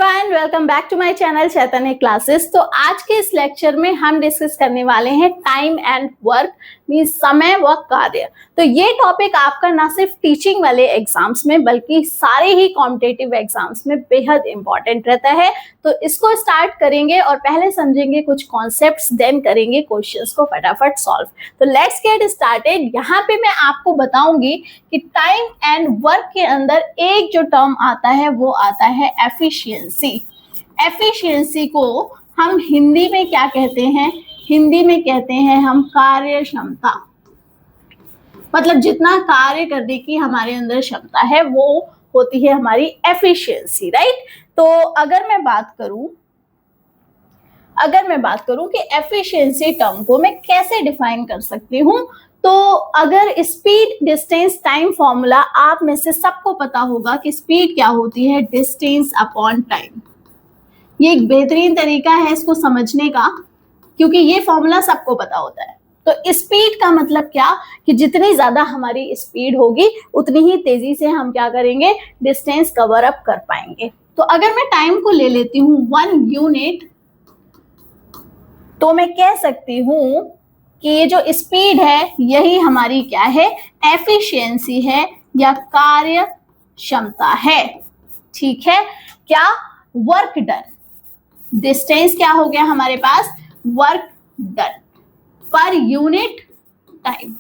Everyone, welcome back to my channel Chaitanya classes. तो आज के इस लेक्चर में हम डिस्कस करने वाले हैं टाइम एंड वर्क, मींस समय व कार्य। तो ये टॉपिक आपका ना सिर्फ टीचिंग वाले एग्जाम्स में बल्कि सारे ही कॉम्पिटिटिव एग्जाम्स में बेहद इंपॉर्टेंट रहता है। तो इसको स्टार्ट करेंगे और पहले समझेंगे कुछ कॉन्सेप्ट्स, देन करेंगे क्वेश्चंस को फटाफट सॉल्व। तो लेट्स गेट स्टार्टेड। यहाँ पे मैं आपको बताऊंगी कि टाइम एंड वर्क के अंदर एक जो टर्म आता है वो आता है एफिशिएंसी। एफिशिएंसी को हम हिंदी में क्या कहते हैं? हिंदी में कहते हैं हम कार्य क्षमता। मतलब जितना कार्य करने की हमारे अंदर क्षमता है वो होती है हमारी एफिशिएंसी, राइट। तो अगर मैं बात करूं कि एफिशिएंसी टर्म को मैं कैसे डिफाइन कर सकती हूं, तो अगर स्पीड डिस्टेंस टाइम फॉर्मूला आप में से सबको पता होगा कि स्पीड क्या होती है, डिस्टेंस अपॉन टाइम। ये एक बेहतरीन तरीका है इसको समझने का, क्योंकि ये फॉर्मूला सबको पता होता है। तो स्पीड का मतलब क्या कि जितनी ज्यादा हमारी स्पीड होगी उतनी ही तेजी से हम क्या करेंगे, डिस्टेंस कवर अप कर पाएंगे। तो अगर मैं टाइम को ले लेती हूँ 1 यूनिट, तो मैं कह सकती हूं कि ये जो स्पीड है यही हमारी क्या है, एफिशिएंसी है या कार्य क्षमता है। ठीक है। क्या? Work done. डिस्टेंस क्या हो गया हमारे पास, work done per unit time.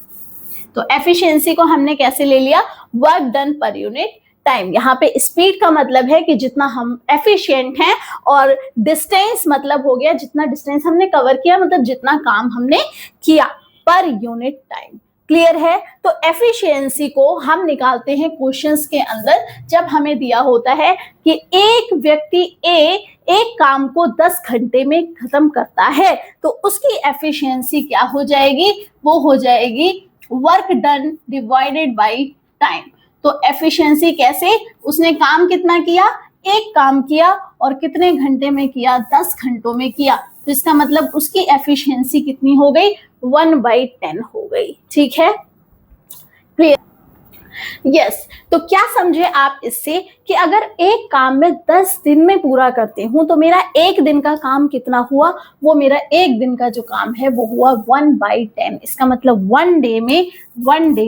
तो एफिशिएंसी को हमने कैसे ले लिया, work done per unit time. यहाँ पे स्पीड का मतलब है कि जितना हम एफिशिएंट हैं, और डिस्टेंस मतलब हो गया जितना डिस्टेंस हमने कवर किया, मतलब जितना काम हमने किया पर यूनिट टाइम। क्लियर है। तो एफिशिएंसी को हम निकालते हैं क्वेश्चंस के अंदर, जब हमें दिया होता है कि एक व्यक्ति ए एक काम को 10 घंटे में खत्म करता है, तो उसकी एफिशिएंसी क्या हो जाएगी, वो हो जाएगी work done divided by time. तो एफिशिएंसी कैसे, उसने काम कितना किया, एक काम किया और कितने घंटे में किया, 10 घंटों में किया। तो इसका मतलब उसकी एफिशिएंसी कितनी हो गई, 1/10 हो गई। ठीक है, क्लियर। यस। तो क्या समझे आप इससे कि अगर एक काम मैं 10 दिन में पूरा करती हूं तो मेरा एक दिन का काम कितना हुआ, वो मेरा एक दिन का जो काम है वो हुआ 1/10। इसका मतलब वन डे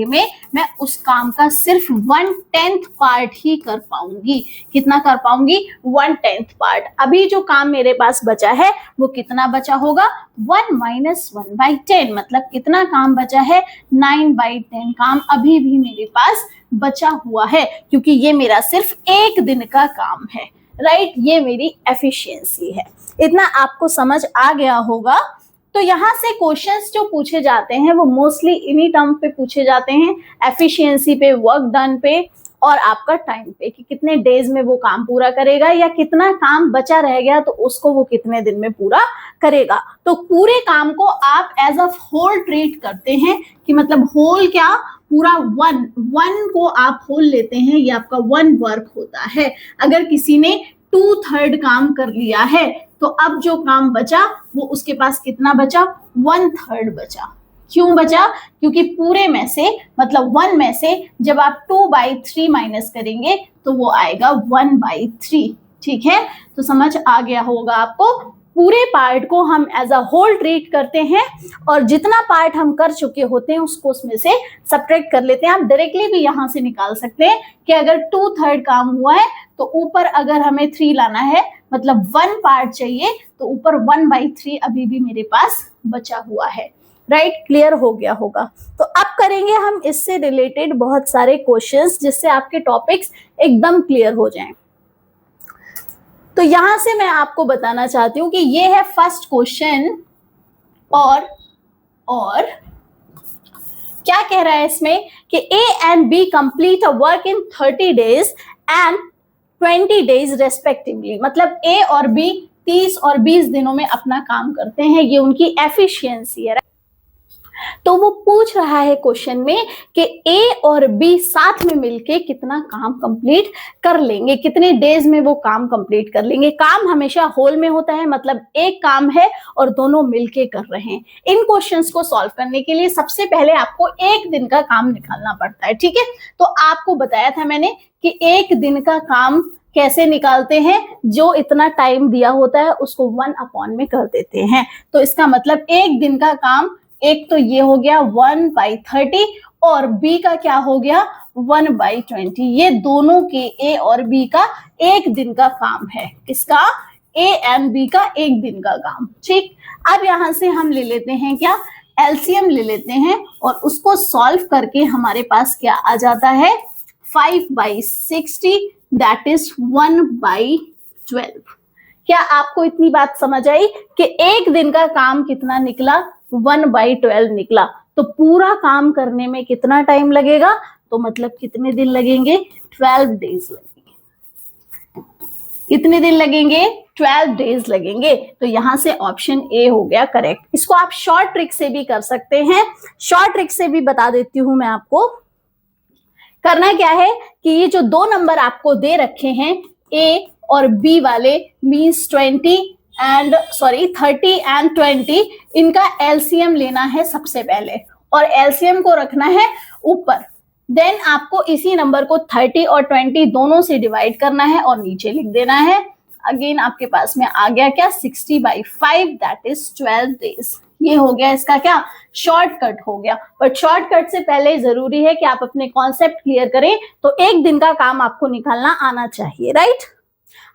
में मैं उस काम का सिर्फ 1/10 पार्ट ही कर पाऊंगी। कितना कर पाऊंगी, 1/10 पार्ट। अभी जो काम मेरे पास बचा है वो कितना बचा होगा, 1 - 1/10। मतलब कितना काम बचा है, 9/10 काम अभी भी मेरे पास बचा हुआ है, क्योंकि ये मेरा सिर्फ एक दिन का काम है, राइट। ये मेरी एफिशिएंसी है। इतना आपको समझ आ गया होगा। तो यहाँ से क्वेश्चंस जो पूछे जाते हैं वो मोस्टली इन्हीं टर्म पे पूछे जाते हैं, एफिशिएंसी पे, वर्क डन पे और आपका टाइम पे, कि कितने डेज में वो काम पूरा करेगा या कितना काम बचा रह गया तो उसको वो कितने दिन में पूरा करेगा। तो पूरे काम को आप एज अ होल ट्रीट करते हैं, कि मतलब होल क्या, पूरा वन को आप होल लेते हैं, ये आपका 1 वर्क होता है। अगर किसी ने 2/3 काम कर लिया है तो अब जो काम बचा वो उसके पास कितना बचा, 1/3 बचा। क्यों बचा, क्योंकि पूरे में से मतलब 1 में से जब आप 2/3 माइनस करेंगे तो वो आएगा 1/3। ठीक है। तो समझ आ गया होगा आपको। पूरे पार्ट को हम एज अ होल ट्रीट करते हैं और जितना पार्ट हम कर चुके होते हैं उसको उसमें से सब्ट्रैक्ट कर लेते हैं। आप डायरेक्टली भी यहाँ से निकाल सकते हैं कि अगर 2/3 काम हुआ है तो ऊपर अगर हमें 3 लाना है, मतलब 1 पार्ट चाहिए, तो ऊपर 1/3 अभी भी मेरे पास बचा हुआ है, राइट। क्लियर हो गया होगा। तो अब करेंगे हम इससे रिलेटेड बहुत सारे क्वेश्चंस, जिससे आपके टॉपिक्स एकदम क्लियर हो जाएं। तो यहां से मैं आपको बताना चाहती हूं कि ये है फर्स्ट क्वेश्चन, और क्या कह रहा है इसमें कि A and B complete a work in 30 days and 20 days respectively। मतलब A और B 30 और 20 दिनों में अपना काम करते हैं, ये उनकी एफिशिएंसी है। तो वो पूछ रहा है क्वेश्चन में कि ए और बी साथ में मिलके कितना काम कंप्लीट कर लेंगे, कितने डेज में वो काम कंप्लीट कर लेंगे। काम हमेशा होल में होता है, मतलब एक काम है और दोनों मिलके कर रहे हैं। इन क्वेश्चंस को सॉल्व करने के लिए सबसे पहले आपको एक दिन का काम निकालना पड़ता है। ठीक है। तो आपको बताया था मैंने कि एक दिन का काम कैसे निकालते हैं, जो इतना टाइम दिया होता है उसको 1 में कर देते हैं। तो इसका मतलब एक दिन का काम, एक तो ये हो गया 1/30 और बी का क्या हो गया 1/20। ये दोनों के ए और बी का एक दिन का काम है। किसका? ए एंड बी का एक दिन का काम। ठीक, अब यहां से हम ले लेते हैं क्या, एलसीएम ले लेते हैं और उसको सॉल्व करके हमारे पास क्या आ जाता है 5/60 दैट इज 1/12। क्या आपको इतनी बात समझ आई कि एक दिन का काम कितना निकला 1/12 निकला। तो पूरा काम करने में कितना टाइम लगेगा, तो मतलब कितने दिन लगेंगे 12 डेज लगेंगे। कितने दिन लगेंगे 12 डेज लगेंगे। तो यहां से ऑप्शन ए हो गया करेक्ट। इसको आप शॉर्ट ट्रिक से भी कर सकते हैं। शॉर्ट ट्रिक से भी बता देती हूं मैं आपको। करना क्या है कि ये जो दो नंबर आपको दे रखे हैं ए और बी वाले मींस 30 एंड 20, इनका एलसीएम लेना है सबसे पहले और एलसीएम को रखना है ऊपर। देन आपको इसी नंबर को 30 और 20 दोनों से डिवाइड करना है और नीचे लिख देना है। अगेन आपके पास में आ गया क्या 60/5 दैट इज 12 डेज। ये हो गया इसका क्या शॉर्टकट हो गया। बट शॉर्टकट से पहले जरूरी है कि आप अपने कॉन्सेप्ट क्लियर करें। तो एक दिन का काम आपको निकालना आना चाहिए, राइट।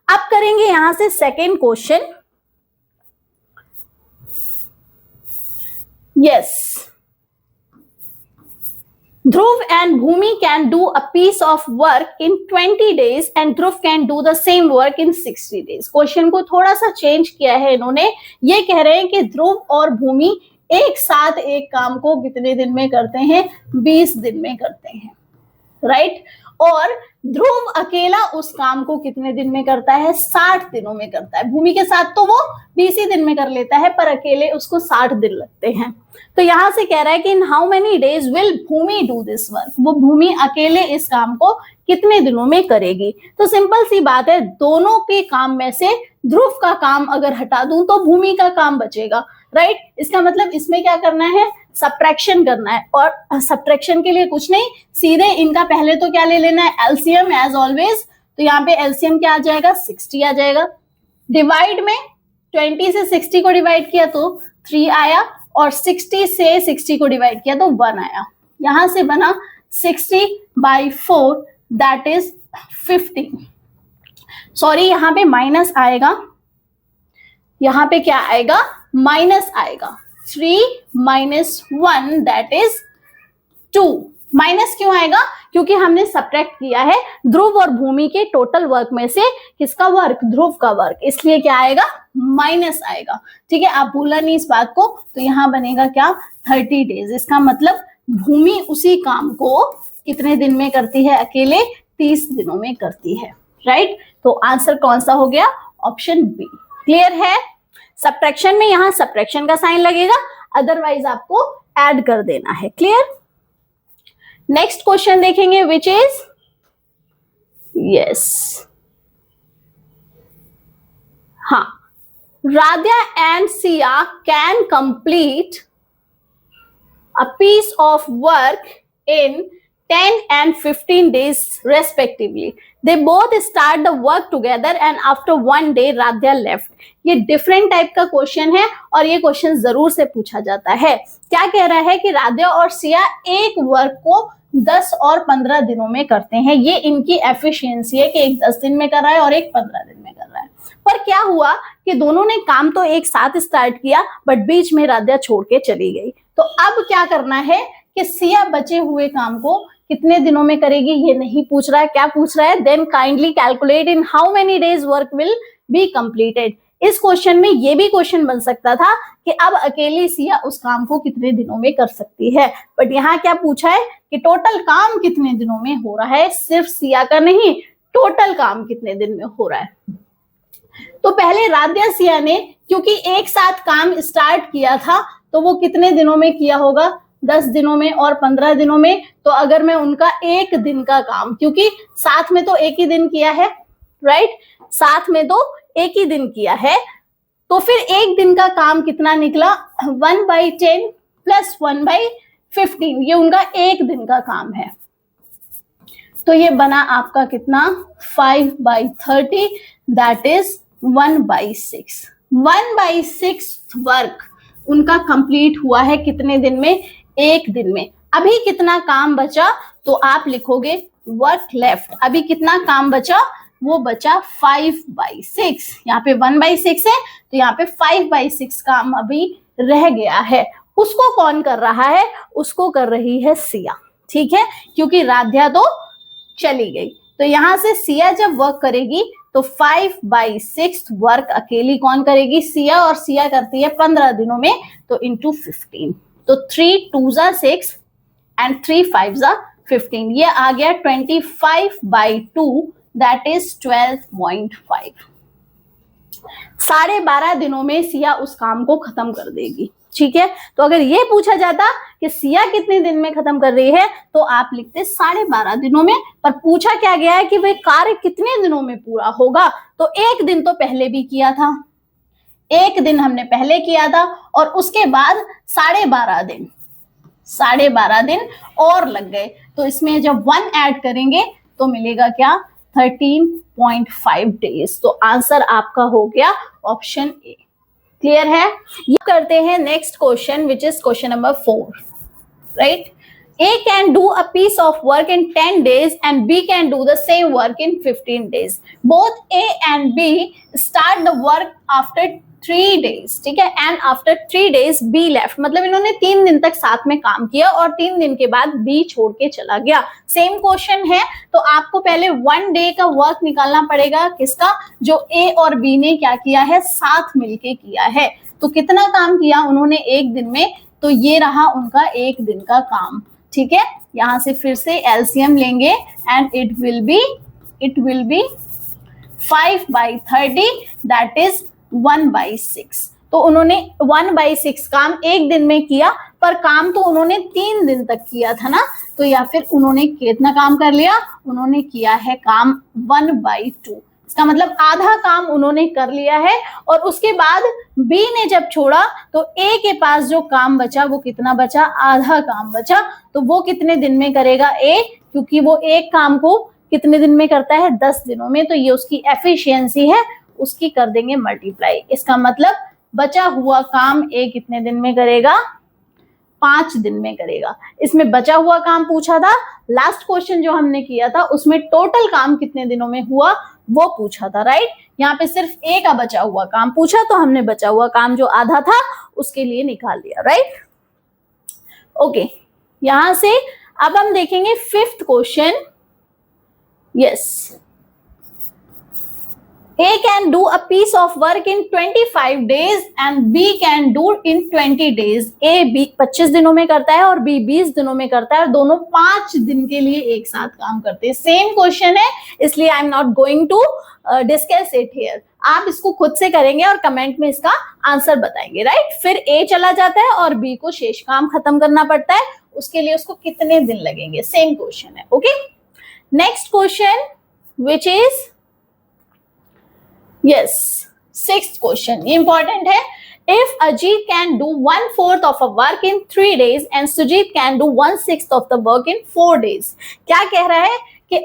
अब करेंगे यहां से second question. Yes, Dhruv and Bhumi can do a piece of work in 20 days and Dhruv can do the same work in 60 days. Question को थोड़ा सा चेंज किया है इन्होंने। ये कह रहे हैं कि ध्रुव और भूमि एक साथ एक काम को कितने दिन में करते हैं 20 दिन में करते हैं, राइट। और ध्रुव अकेला उस काम को कितने दिन में करता है 60 दिनों में करता है। भूमि के साथ तो वो 20 ही दिन में कर लेता है पर अकेले उसको 60 दिन लगते हैं। तो यहां से कह रहा है कि in how many days will Bhumi do this work, वो भूमि अकेले इस काम को कितने दिनों में करेगी। तो सिंपल सी बात है, दोनों के काम में से ध्रुव का काम अगर हटा दूं तो भूमि का काम बचेगा, राइट। इसका मतलब इसमें क्या करना है सब्ट्रैक्शन करना है। और सब्ट्रैक्शन के लिए कुछ नहीं, सीधे इनका पहले तो क्या ले लेना है एलसीएम एज ऑलवेज। तो यहाँ पे एलसीएम क्या आ जाएगा 60 आ जाएगा। डिवाइड में 20 से 60 को डिवाइड किया तो 3 आया और 60 से 60 को डिवाइड किया तो 1 आया। यहां से बना 60/4 दैट इज 15। सॉरी, यहाँ पे माइनस आएगा, यहाँ पे क्या आएगा माइनस आएगा। 3 - 1 दैट इज 2। माइनस क्यों आएगा, क्योंकि हमने सब्ट्रैक्ट किया है ध्रुव और भूमि के टोटल वर्क में से किसका वर्क ध्रुव का वर्क, इसलिए क्या आएगा माइनस आएगा। ठीक है, आप भूलना नहीं इस बात को। तो यहां बनेगा क्या 30 डेज। इसका मतलब भूमि उसी काम को कितने दिन में करती है अकेले 30 दिनों में करती है, राइट। तो आंसर कौन सा हो गया ऑप्शन बी। क्लियर है। सब्ट्रैक्शन में यहां सब्ट्रैक्शन का साइन लगेगा, अदरवाइज आपको ऐड कर देना है। क्लियर। नेक्स्ट क्वेश्चन देखेंगे विच इज यस, हाँ, Radhya and Sia can complete a piece of work in 10 and 15 days respectively. They both start the work together and after 1 day Radhya left. ये different type का question है और ये question जरूर से पूछा जाता है। क्या कह रहा है कि राध्या और सिया एक वर्क को 10 और 15 दिनों में करते हैं। ये इनकी एफिशिएंसी है कि एक 10 दिन में कर रहा है और एक 15 दिन में कर रहा है। पर क्या हुआ कि दोनों ने काम तो एक साथ स्टार्ट किया बट बीच में राध्या छोड़ के चली गई। तो अब क्या करना है कि सिया बचे हुए काम को कितने दिनों में करेगी, ये नहीं पूछ रहा है। क्या पूछ रहा है, then kindly calculate in how many days work will be completed. इस क्वेश्चन में ये भी क्वेश्चन बन सकता था कि अब अकेली सिया उस काम को कितने दिनों में कर सकती है, बट यहाँ क्या पूछा है कि टोटल काम कितने दिनों में हो रहा है, सिर्फ सिया का नहीं, टोटल काम कितने दिन में हो रहा है। तो पहले राध्या सिया ने क्योंकि एक साथ काम स्टार्ट किया था तो वो कितने दिनों में किया होगा, 10 दिनों में और 15 दिनों में। तो अगर मैं उनका एक दिन का काम, क्योंकि साथ में तो एक ही दिन किया है, राइट, साथ में तो एक ही दिन किया है, तो फिर एक दिन का काम कितना निकला 1/10 + 1/15। ये उनका एक दिन का काम है। तो ये बना आपका कितना 5/30 दैट इज 1/6। 1/6 वर्क उनका कंप्लीट हुआ है कितने दिन में? एक दिन में। अभी कितना काम बचा? तो आप लिखोगे वर्क लेफ्ट। अभी कितना काम बचा? वो बचा 5/6। यहाँ पे 1/6 है तो यहाँ पे 5/6 काम अभी रह गया है। उसको कौन कर रहा है? उसको कर रही है सिया, ठीक है, क्योंकि राध्या तो चली गई। तो यहां से सिया जब वर्क करेगी तो 5/6 वर्क अकेली कौन करेगी? सिया। और सिया करती है 15 दिनों में, तो इंटू 15। तो 3 2 6 एंड 3 5 15। ये आ गया 25/2 दैट इज 12.5। 12.5 दिनों में सिया उस काम को खत्म कर देगी, ठीक है। तो अगर ये पूछा जाता कि सिया कितने दिन में खत्म कर रही है तो आप लिखते 12.5 दिनों में, पर पूछा क्या गया है कि वह कार्य कितने दिनों में पूरा होगा। तो एक दिन तो पहले भी किया था, एक दिन हमने पहले किया था और उसके बाद 12.5 दिन और लग गए। तो इसमें जब 1 ऐड करेंगे तो मिलेगा क्या? 13.5 डेज। तो आंसर आपका हो गया ऑप्शन ए। क्लियर है? ये करते हैं next question which is question number 4, right. A can do a piece of work in 10 days and B can do the same work in 15 days. Both A and B start the work after 3 days, ठीक है, and after 3 days B left. मतलब इन्होंने 3 दिन तक साथ में काम किया और 3 दिन के बाद B छोड़ के चला गया। सेम क्वेश्चन है तो आपको पहले 1 डे का वर्क निकालना पड़ेगा। किसका? जो A और B ने क्या किया है? साथ मिलके किया है। तो कितना काम किया उन्होंने एक दिन में? तो ये रहा उनका एक दिन का काम, ठीक है। यहां से फिर से एलसीएम लेंगे and it will be 5/30 that is 1/6। तो उन्होंने 1/6 काम एक दिन में किया, पर काम तो उन्होंने 3 दिन तक किया था ना। तो या फिर उन्होंने कितना काम कर लिया? उन्होंने किया है काम 1/2। इसका मतलब आधा काम उन्होंने कर लिया है। और उसके बाद बी ने जब छोड़ा तो ए के पास जो काम बचा वो कितना बचा? आधा काम बचा। तो वो कितने दिन में करेगा? ए, क्योंकि वो एक काम को कितने दिन में करता है? 10 दिनों में। तो ये उसकी एफिशिएंसी है, उसकी कर देंगे मल्टीप्लाई। इसका मतलब बचा हुआ काम ए कितने दिन में करेगा? 5 दिन में करेगा। इसमें बचा हुआ काम पूछा था। लास्ट क्वेश्चन जो हमने किया था उसमें टोटल काम कितने दिनों में हुआ वो पूछा था, राइट। यहाँ पे सिर्फ ए का बचा हुआ काम पूछा तो हमने बचा हुआ काम जो आधा था उसके लिए निकाल दिया, राइट। ओके, यहां से अब हम देखेंगे 5th question. Yes, A can do a piece of work in 25 days and B can do in 20 days. A 25 दिनों में करता है और B 20 दिनों में करता है और दोनों 5 दिन के लिए एक साथ काम करते हैं। सेम क्वेश्चन है इसलिए I am not going to discuss it here. आप इसको खुद से करेंगे और कमेंट में इसका आंसर बताएंगे, राइट। फिर A चला जाता है और B को शेष काम खत्म करना पड़ता है। उसके लिए उसको कितने दिन लगेंगे? सेम क्वेश्चन है। Okay, next question which is yes 6th question, important है। if Ajit can do 1/4 of a work in 3 days and Sujit can do 1/6 of the work in 4 days, क्या कह रहा है कि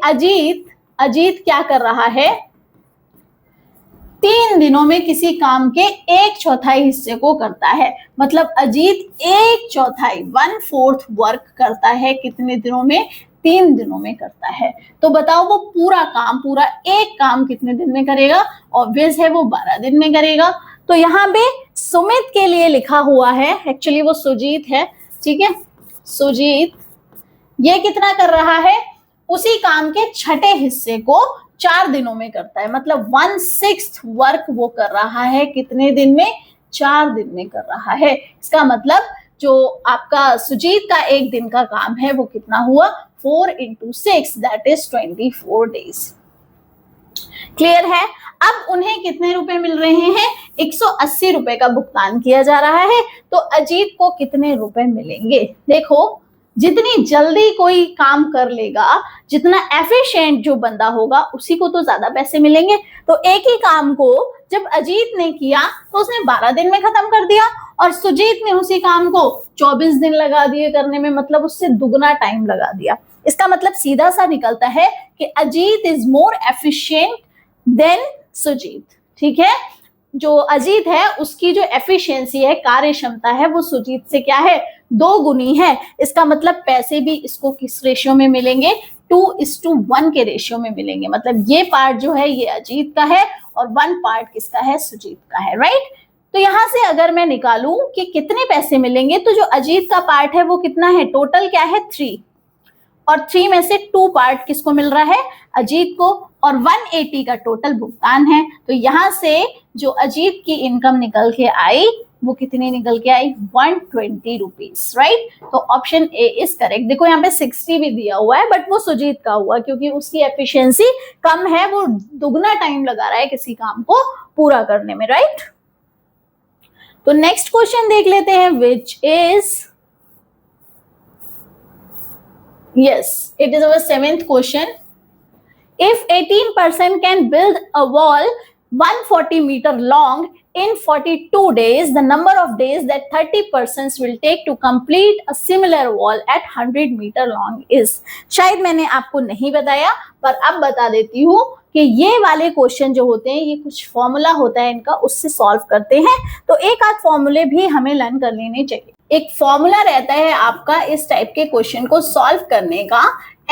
अजीत क्या कर रहा है? 3 दिनों में किसी काम के 1/4 हिस्से को करता है। मतलब अजीत 1/4 1/4 वर्क करता है कितने दिनों में? 3 दिनों में करता है। तो बताओ वो पूरा एक काम कितने दिन में करेगा? ऑब्वियस है वो 12 दिन में करेगा। तो यहाँ पे सुमित के लिए लिखा हुआ है, एक्चुअली वो सुजीत है, ठीक है। सुजीत ये कितना कर रहा है? उसी काम के 6ठे हिस्से को 4 दिनों में करता है। मतलब 1/6 वर्क वो कर रहा है कितने दिन में? 4 दिन में कर रहा है। इसका मतलब जो आपका सुजीत का एक दिन का काम है वो कितना हुआ? 4 × 6 दैट इज 24 डेज। क्लियर है? अब उन्हें कितने रुपए मिल रहे हैं? 180 रुपए का भुगतान किया जा रहा है। तो अजीत को कितने रुपए मिलेंगे? देखो, जितनी जल्दी कोई काम कर लेगा, जितना एफिशिएंट जो बंदा होगा उसी को तो ज्यादा पैसे मिलेंगे। तो एक ही काम को जब अजीत ने किया तो उसने 12 दिन में खत्म कर दिया और सुजीत ने उसी काम को 24 दिन लगा दिए करने में, मतलब उससे दुगना टाइम लगा दिया। इसका मतलब सीधा सा निकलता है कि Ajit is more efficient than Sujit. ठीक है, जो अजीत है उसकी जो एफिशिएंसी है, कार्य क्षमता है, वो सुजीत से क्या है, 2 गुनी है। इसका मतलब पैसे भी इसको किस रेशियो में मिलेंगे, 2:1 के रेशियो में मिलेंगे। मतलब ये पार्ट जो है ये अजीत का है और 1 पार्ट किसका है, सुजीत का है, राइट। तो यहां से अगर मैं निकालूं कि कितने पैसे मिलेंगे, तो जो अजीत का पार्ट है वो कितना है, टोटल क्या है 3, और 3 में से 2 पार्ट किसको मिल रहा है, अजीत को, और 180 का टोटल भुगतान है। तो यहां से जो अजीत की इनकम निकल के आई वो कितनी निकल के आई, 120 रुपीज, राइट। तो ऑप्शन ए इज करेक्ट। देखो यहाँ पे 60 भी दिया हुआ है, बट वो सुजीत का हुआ क्योंकि उसकी एफिशिएंसी कम है, वो दुगना टाइम लगा रहा है किसी काम को पूरा करने में, राइट। तो नेक्स्ट क्वेश्चन देख लेते हैं, which is, yes, it is our 7th question. If 18% can build a wall 140 meter long in 42 days, the number of days that 30% will take to complete a similar wall at 100 meter long is. शायद मैंने आपको नहीं बताया, पर अब बता देती हूँ कि ये वाले क्वेश्चन जो होते हैं ये कुछ फॉर्मूला होता है इनका, उससे सॉल्व करते हैं। तो एक आध फॉर्मूले भी हमें लर्न कर लेने चाहिए। एक फॉर्मूला रहता है आपका इस टाइप के क्वेश्चन को सॉल्व करने का,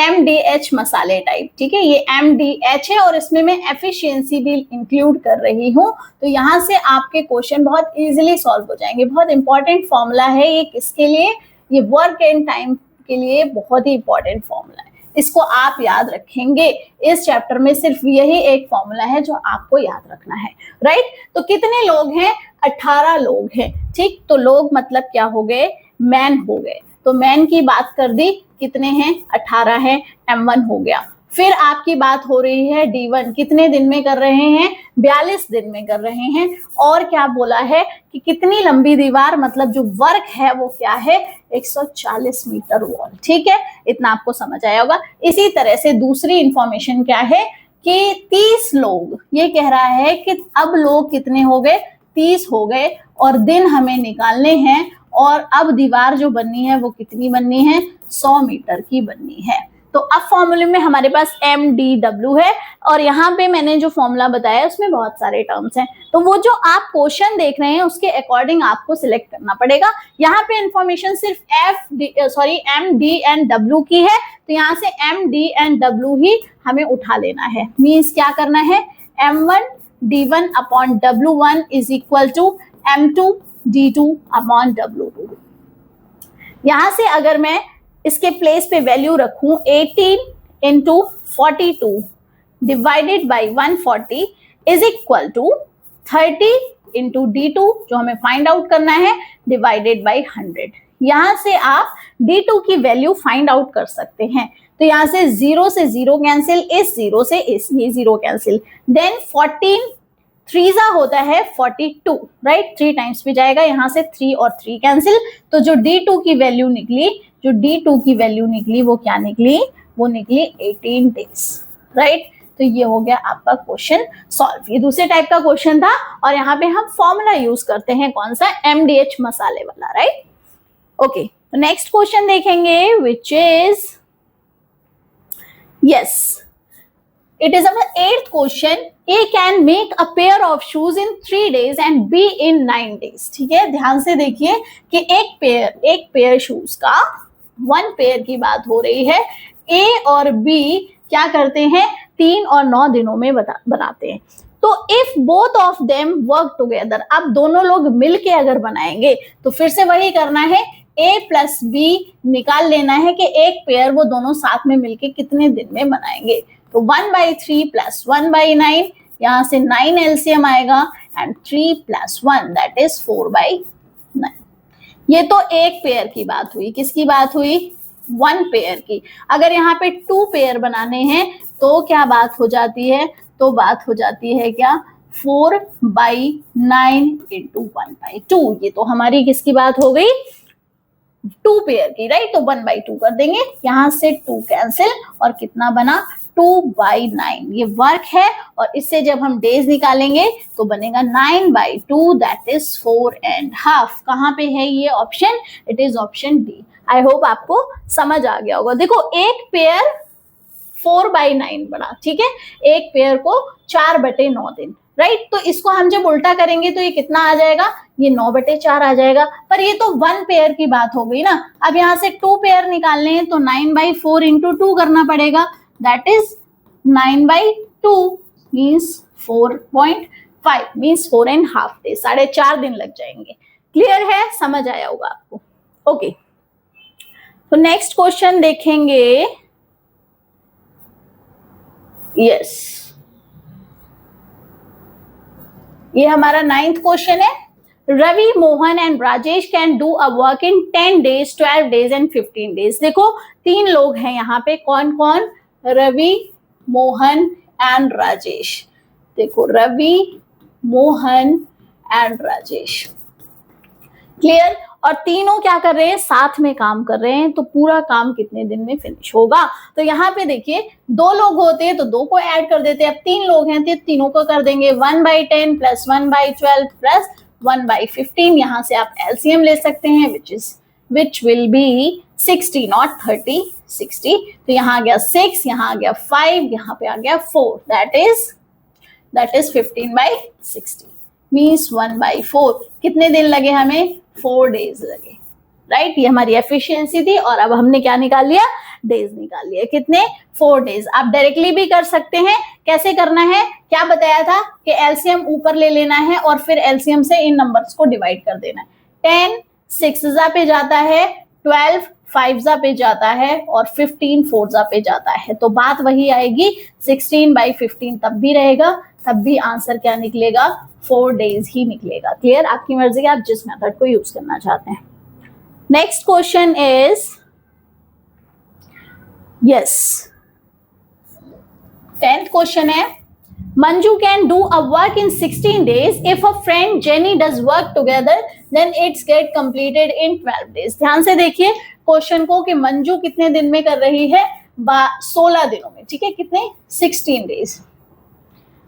MDH मसाले टाइप। ठीक है, ये MDH है और इसमें मैं एफिशिएंसी भी इंक्लूड कर रही हूँ। तो यहाँ से आपके क्वेश्चन बहुत इजीली सॉल्व हो जाएंगे। बहुत इंपॉर्टेंट फॉर्मूला है ये, किसके लिए, ये वर्क एंड टाइम के लिए बहुत ही इंपॉर्टेंट फॉर्मूला है। इसको आप याद रखेंगे। इस चैप्टर में सिर्फ यही एक फॉर्मूला है जो आपको याद रखना है, राइट। तो कितने लोग हैं, 18 लोग हैं। ठीक, तो लोग मतलब क्या हो गए, मैन हो गए। तो मैन की बात कर दी, कितने हैं, 18 है, M1 हो गया। फिर आपकी बात हो रही है D1, कितने दिन में कर रहे हैं, 42 दिन में कर रहे हैं। और क्या बोला है कि कितनी लंबी दीवार, मतलब जो वर्क है वो क्या है, 140 मीटर वॉल। ठीक है, इतना आपको समझ आया होगा। इसी तरह से दूसरी इंफॉर्मेशन क्या है कि 30 लोग, ये कह रहा है कि अब लोग कितने हो गए, 30 हो गए, और दिन हमें निकालने हैं। और अब दीवार जो बननी है वो कितनी बननी है, 100 मीटर की बननी है। तो अब फॉर्मूले में हमारे पास MDW है, और यहाँ पे मैंने जो फॉर्मूला बताया उसमें बहुत सारे टर्म्स हैं। तो वो जो आप क्वेश्चन देख रहे हैं उसके अकॉर्डिंग आपको सिलेक्ट करना पड़ेगा। यहाँ पे इंफॉर्मेशन सिर्फ MD एंड W की है, तो यहाँ से MD एंड W ही हमें उठा लेना है। मीन्स क्या करना है, M1 D1 upon W1 is equal to M2 D2 upon W2। यहाँ से अगर मैं इसके प्लेस पे वैल्यू रखूं 18 into 42 divided by 140 is equal to 30 into D2 जो हमें फाइंड आउट करना है डिवाइडेड बाई 100। यहां से आप D2 की वैल्यू फाइंड आउट कर सकते हैं। तो यहां से 0 से 0 कैंसिल, इस 0 से इस, ये 0 कैंसिल, देन 14 3 होता है 42, राइट। 3 टाइम्स भी जाएगा, यहाँ से 3 और 3 कैंसिल। तो जो D2 की वैल्यू निकली, वो क्या निकली, वो निकली 18 डेज, राइट। तो ये हो गया आपका क्वेश्चन सॉल्व। ये दूसरे टाइप का क्वेश्चन था, और यहाँ पे हम फॉर्मूला यूज करते हैं, कौन सा, MDH मसाले वाला, राइट। ओके, नेक्स्ट क्वेश्चन देखेंगे, which is, yes, it is our 8th question. A can make a pair of shoes in 3 days and B in 9 days. ठीक है, ध्यान से देखिए कि एक पेयर शूज का, 1 पेयर की बात हो रही है। A और B क्या करते हैं, 3 और 9 दिनों में बनाते हैं। तो if both of them work together, अब दोनों लोग मिलके अगर बनाएंगे तो फिर से वही करना है, A प्लस B निकाल लेना है कि एक पेयर वो दोनों साथ में मिलके कितने दिन में बनाएंगे। तो 1/3 प्लस 1/9, यहाँ से 9 LCM आएगा, एंड 3 प्लस 1 दैट इज 4/9। ये तो एक पेयर की बात हुई। किसकी बात हुई, 1 पेयर की। अगर यहाँ पे 2 पेयर बनाने हैं तो क्या बात हो जाती है, तो बात हो जाती है क्या, 4/9 इंटू 1/2। ये तो हमारी किसकी बात हो गई, 2 पेयर की, राइट। तो 1/2 कर देंगे, यहाँ से 2 कैंसिल, और कितना बना, 2/9। ये वर्क है, और इससे जब हम डेज निकालेंगे तो बनेगा 9/2 दैट इज 4.5। कहाँ पे है ये option, it is option D. I hope आपको समझ आ गया होगा। देखो एक पेयर 4/9 बना, ठीक है, एक पेयर को 4/9 दिन, राइट। तो इसको हम जब उल्टा करेंगे तो ये कितना आ जाएगा, ये 9/4 आ जाएगा। पर ये तो 1 पेयर की बात हो गई ना। अब यहाँ से 2 पेयर निकालने हैं तो 9/4 इंटू 2 करना पड़ेगा, that is 9/2 means 4.5 means 4.5 days, 4.5 दिन लग जाएंगे। क्लियर है, समझ आया होगा आपको। ओके, तो नेक्स्ट क्वेश्चन देखेंगे। यस, ये हमारा 9th क्वेश्चन है। Ravi, Mohan and Rajesh can do a work in 10 days, 12 days and 15 days। देखो 3 लोग हैं यहाँ पे, कौन कौन, रवि, मोहन एंड राजेश। देखो रवि, मोहन एंड राजेश, क्लियर। और तीनों क्या कर रहे हैं, साथ में काम कर रहे हैं। तो पूरा काम कितने दिन में फिनिश होगा, तो यहाँ पे देखिए 2 लोग होते हैं तो 2 को ऐड कर देते हैं। अब 3 लोग हैं तो तीनों को कर देंगे 1/10 प्लस 1/12 प्लस 1/15। यहाँ से आप एलसीएम ले सकते हैं विच विल बी 60 नॉट 30, 60। तो यहाँ आ गया 6, यहाँ आ गया 5, यहाँ पे आ गया 4, दैट इज 15/60 मीन्स 1/4। कितने दिन लगे हमें, 4 डेज लगे, राइट। ये हमारी एफिशिएंसी थी और अब हमने क्या निकाल लिया, डेज निकाल लिया। कितने, 4 डेज। आप डायरेक्टली भी कर सकते हैं। कैसे करना है, क्या बताया था कि एलसीएम ऊपर ले लेना है और फिर एलसीएम से इन नंबर्स को डिवाइड कर देना है। 10 6 पे जाता है, 12 5 पे जाता है और 15 4 पे जाता है। तो बात वही आएगी, 16/15 तब भी रहेगा, तब भी आंसर क्या निकलेगा, 4 डेज ही निकलेगा। क्लियर, आपकी मर्जी है आप जिस मेथड को यूज करना चाहते हैं। Next question is, yes 10th question है। Manju can do a work in 16 days. If a friend Jenny does work together, then it's get completed in 12 days. ध्यान से देखिए क्वेश्चन को कि मंजू कितने दिन में कर रही है, 16 दिनों में, ठीक है। कितने, 16 डेज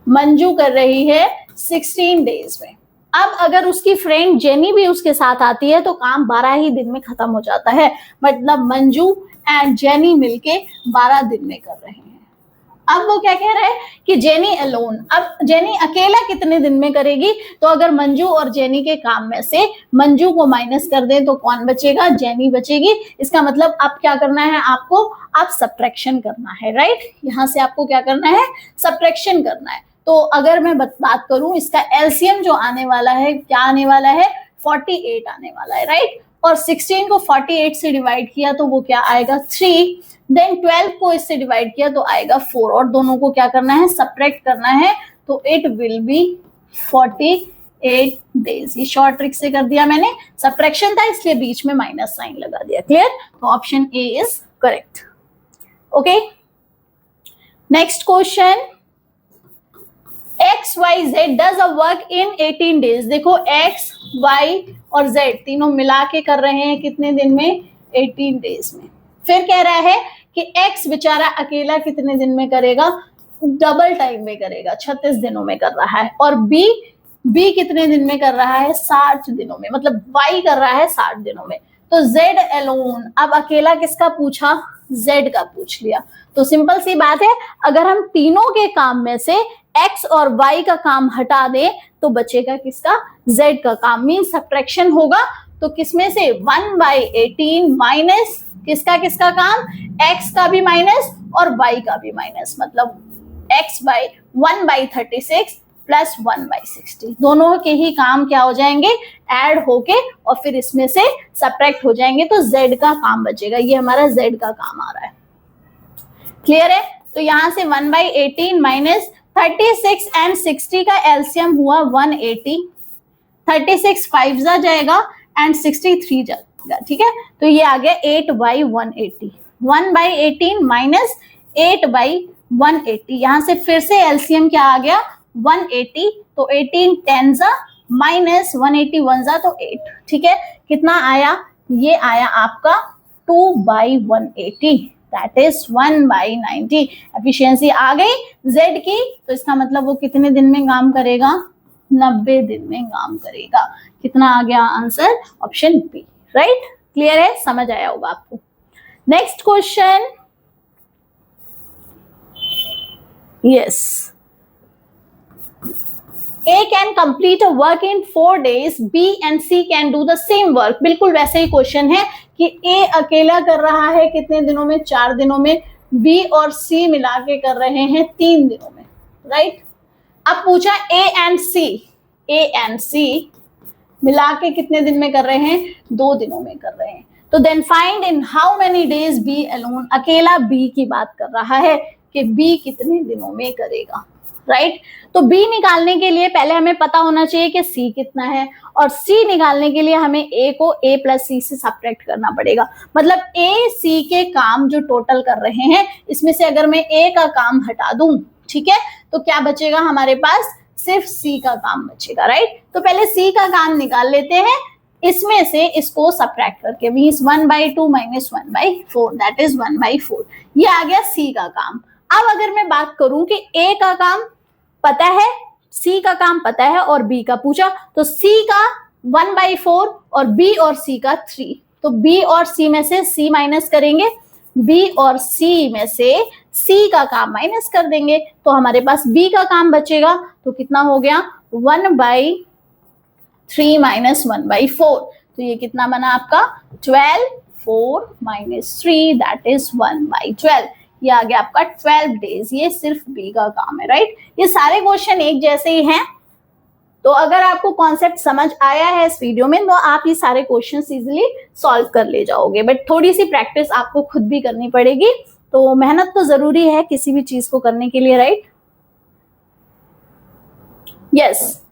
मंजू कर रही है 16 डेज में। अब अगर उसकी फ्रेंड जेनी भी उसके साथ आती है तो काम 12 ही दिन में खत्म हो जाता है। मतलब मंजू एंड जेनी मिलके 12 दिन में कर रहे हैं। अब वो क्या कह रहा है कि जेनी अलोन, अब जेनी अकेला कितने दिन में करेगी, तो अगर मंजू और जेनी के काम में से मंजू को माइनस कर दें तो कौन बचेगा, जेनी बचेगी। इसका मतलब अब क्या करना है आपको, अब सब्ट्रैक्शन करना है, राइट। यहाँ से आपको क्या करना है, सब्ट्रैक्शन करना है। तो अगर मैं बात करूं, इसका एलसीएम जो आने वाला है, क्या आने वाला है, 48 आने वाला है, राइट। और 16 को 48 से डिवाइड किया तो वो क्या आएगा, 3। देन 12 को इससे डिवाइड किया तो आएगा 4, और दोनों को क्या करना है, सब्ट्रैक्ट करना है। तो इट विल बी 48 डेज। ये शॉर्ट ट्रिक से कर दिया मैंने, सब्ट्रैक्शन था इसलिए बीच में माइनस साइन लगा दिया। क्लियर, तो option A is correct. Okay, next question, X, Y, Z does a work in 18 days। देखो X, Y और Z तीनों मिला के कर रहे हैं कितने दिन में, 18 डेज में। फिर कह रहा है कि X बेचारा अकेला कितने दिन में करेगा, डबल टाइम में करेगा, 36 दिनों में कर रहा है। और B कितने दिन में कर रहा है, 60 दिनों में। मतलब Y कर रहा है 60 दिनों में। तो Z अलोन, अब अकेला किसका पूछा, Z का पूछ लिया। तो सिंपल सी बात है, अगर हम तीनों के काम में से X और Y का काम हटा दें तो बचेगा किसका, Z का काम। मीन सब्ट्रैक्शन होगा तो किसमें से, 1/18 माइनस किसका किसका काम, X का भी माइनस और Y का भी माइनस। मतलब 1/36 प्लस 1/60, दोनों के ही काम क्या हो जाएंगे, ऐड होके और फिर इसमें से सब्ट्रैक्ट हो जाएंगे तो Z का काम बचेगा। ये हमारा Z का काम आ रहा है। क्लियर है, तो यहां से 1/18 माइनस 36 एंड 60 का एलसीएम हुआ 180, 36 5 जा जाएगा एंड 63 जाएगा, ठीक है। तो ये आ गया 8/180, 1/18 माइनस 8/180। यहां से फिर से एलसीएम क्या आ गया, 180। तो 18 10 जा माइनस 180 1 जा तो 8, ठीक है। कितना आया, ये आया आपका 2/180, दैट इज 1/90। एफिशिएंसी आ गई Z की, तो इसका मतलब वो कितने दिन में काम करेगा, 90 दिन में काम करेगा। कितना आ गया answer, option B, right. Clear है, समझ आया होगा आपको। Next question, yes, A can complete a work in 4 days, B and C can do the same work। बिल्कुल वैसे ही क्वेश्चन है कि A अकेला कर रहा है कितने दिनों में, 4 दिनों में, B और C मिला के कर रहे हैं 3 दिनों में, राइट। अब पूछा A and C मिला के कितने दिन में कर रहे हैं, 2 दिनों में कर रहे हैं। तो then find in how many days B alone, अकेला B की बात कर रहा है कि B कितने दिनों में करेगा, राइट। तो B निकालने के लिए पहले हमें पता होना चाहिए कि C कितना है, और C निकालने के लिए हमें A को A प्लस C से सब्ट्रैक्ट करना पड़ेगा। मतलब A C के काम जो टोटल कर रहे हैं, इसमें से अगर मैं A का काम हटा दूं, ठीक है, तो क्या बचेगा हमारे पास, सिर्फ C का काम बचेगा, राइट। तो पहले C का काम निकाल लेते हैं, इसमें से इसको सब्ट्रैक्ट करके, मींस 1/2 माइनस 1/4, दैट इज 1/4। ये आ गया C का काम। अब अगर मैं बात करूं कि A का काम पता है, C का काम पता है और B का पूछा, तो C का 1/4 और B और C का 3, तो B और C में से C माइनस करेंगे, B और C में से C का काम माइनस कर देंगे, तो हमारे पास B का काम बचेगा। तो कितना हो गया, 1/3 माइनस 1/4, तो ये कितना बना आपका 12, 4 माइनस 3 दैट इज 1/12। ये आ गया आपका 12 डेज। ये सिर्फ B का काम है, राइट। ये सारे क्वेश्चन एक जैसे ही हैं, तो अगर आपको कॉन्सेप्ट समझ आया है इस वीडियो में, तो आप ये सारे क्वेश्चन इजीली सॉल्व कर ले जाओगे। बट थोड़ी सी प्रैक्टिस आपको खुद भी करनी पड़ेगी, तो मेहनत तो जरूरी है किसी भी चीज को करने के लिए, right. Yes,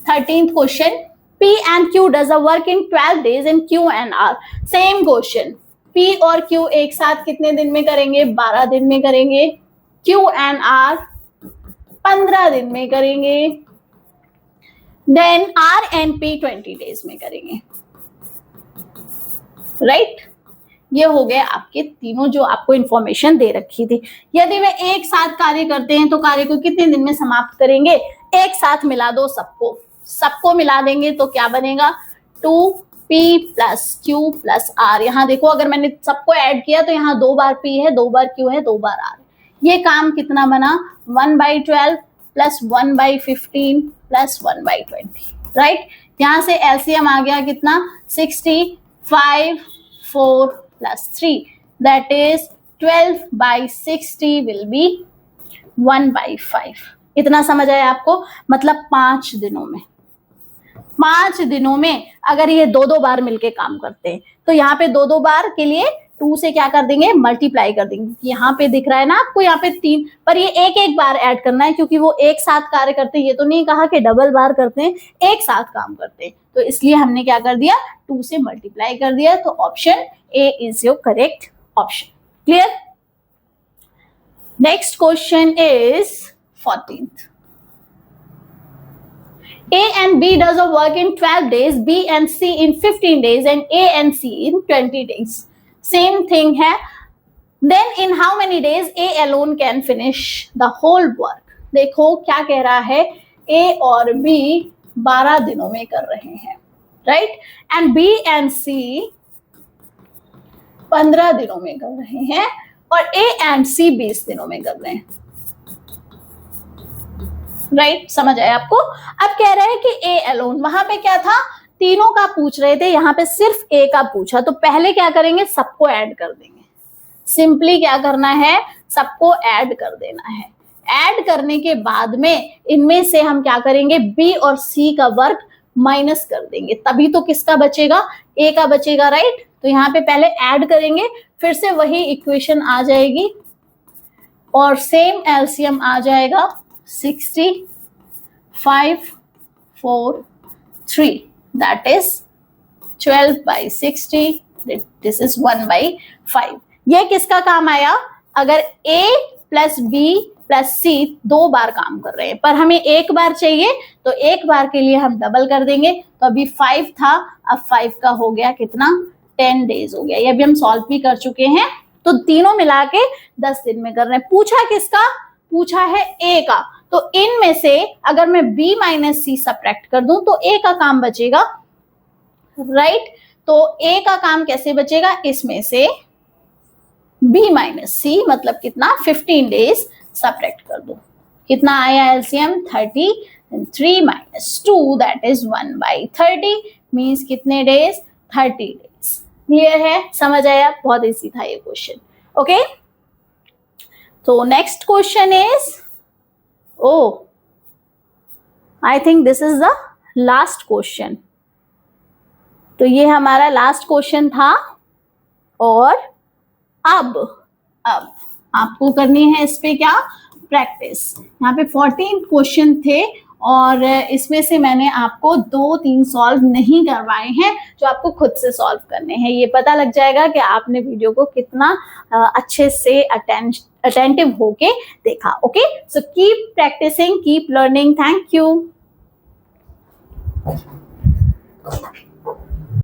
13th question, P and Q does a work in 12 days and Q and R। Same question, P और Q एक साथ कितने दिन में करेंगे, 12 दिन में करेंगे। Q and R 15 दिन में करेंगे। Then R and P 20 days में करेंगे, राइट। ये हो गए आपके तीनों जो आपको इंफॉर्मेशन दे रखी थी। यदि वे एक साथ कार्य करते हैं तो कार्य को कितने दिन में समाप्त करेंगे, एक साथ मिला दो सबको मिला देंगे तो क्या बनेगा, 2P plus Q plus R। यहाँ देखो अगर मैंने सबको ऐड किया तो यहाँ 2 बार P है, 2 बार Q है, 2 बार R। ये काम कितना बना, 1/12 प्लस 1/15 प्लस 1/20, राइट। यहाँ से एलसीएम आ गया कितना, 65, 4 plus 3 that is 12/60 will be 1/5। इतना समझ आया आपको, मतलब 5 दिनों में अगर ये 2-2 बार मिलके काम करते हैं, तो यहाँ पे 2-2 बार के लिए 2 से क्या कर देंगे, मल्टीप्लाई कर देंगे। यहाँ पे दिख रहा है ना आपको, यहाँ पे 3, पर ये एक बार ऐड करना है, क्योंकि वो एक साथ कार्य करते हैं। ये तो नहीं कहा कि डबल बार करते हैं, एक साथ काम करते हैं, तो इसलिए हमने क्या कर दिया, 2 से मल्टीप्लाई कर दिया। तो option A is your correct option. Clear. Next question is 14th। A and B does a work in 12 days, B and C in 15 days, and A and C in 20 days. Same thing है। Then in how many days A alone can finish the whole work? देखो क्या कह रहा है, A और B 12 दिनों में कर रहे हैं, right? And B and C 15 दिनों में कर रहे हैं, और A and C 20 दिनों में कर रहे हैं, राइट। समझ आया आपको। अब कह रहे हैं कि ए अलोन, वहां पे क्या था, तीनों का पूछ रहे थे, यहाँ पे सिर्फ ए का पूछा, तो पहले क्या करेंगे, सबको ऐड कर देंगे। सिंपली क्या करना है, सबको ऐड कर देना है। ऐड करने के बाद में इनमें से हम क्या करेंगे, बी और सी का वर्क माइनस कर देंगे, तभी तो किसका बचेगा, ए का बचेगा, राइट। तो यहाँ पे पहले ऐड करेंगे, फिर से वही इक्वेशन आ जाएगी और सेम एलसीएम आ जाएगा 65, 4, 3 that is 12/60, this is 1/5। ये किसका काम आया, अगर A plus B plus C 2 बार काम कर रहे हैं, पर हमें एक बार चाहिए, तो एक बार के लिए हम डबल कर देंगे। तो अभी 5 था, अब 5 का हो गया कितना, 10 डेज हो गया। ये अभी हम सॉल्व भी कर चुके हैं। तो तीनों मिला के 10 दिन में कर रहे हैं। पूछा किसका, पूछा है A का, तो इनमें से अगर मैं B माइनस C सब्ट्रैक्ट कर दूं तो A का काम बचेगा, राइट। तो a का काम कैसे बचेगा, इसमें से b माइनस c मतलब कितना 15 डेज सब्ट्रैक्ट कर दो, कितना आया LCM 30, 3 minus 2 that is 1/30 means कितने डेज 30 डेज। क्लियर है, समझ आया, बहुत इजी था ये क्वेश्चन। ओके, तो next question is, oh I think this is the last question. तो ये हमारा लास्ट क्वेश्चन था और अब आपको करनी है इस पे क्या, प्रैक्टिस। यहाँ पे 14 क्वेश्चन थे और इसमें से मैंने आपको 2-3 सॉल्व नहीं करवाए हैं जो आपको खुद से सॉल्व करने हैं। ये पता लग जाएगा कि आपने वीडियो को कितना अच्छे से अटेंटिव होके देखा। Okay, so keep practicing, keep learning. Thank you.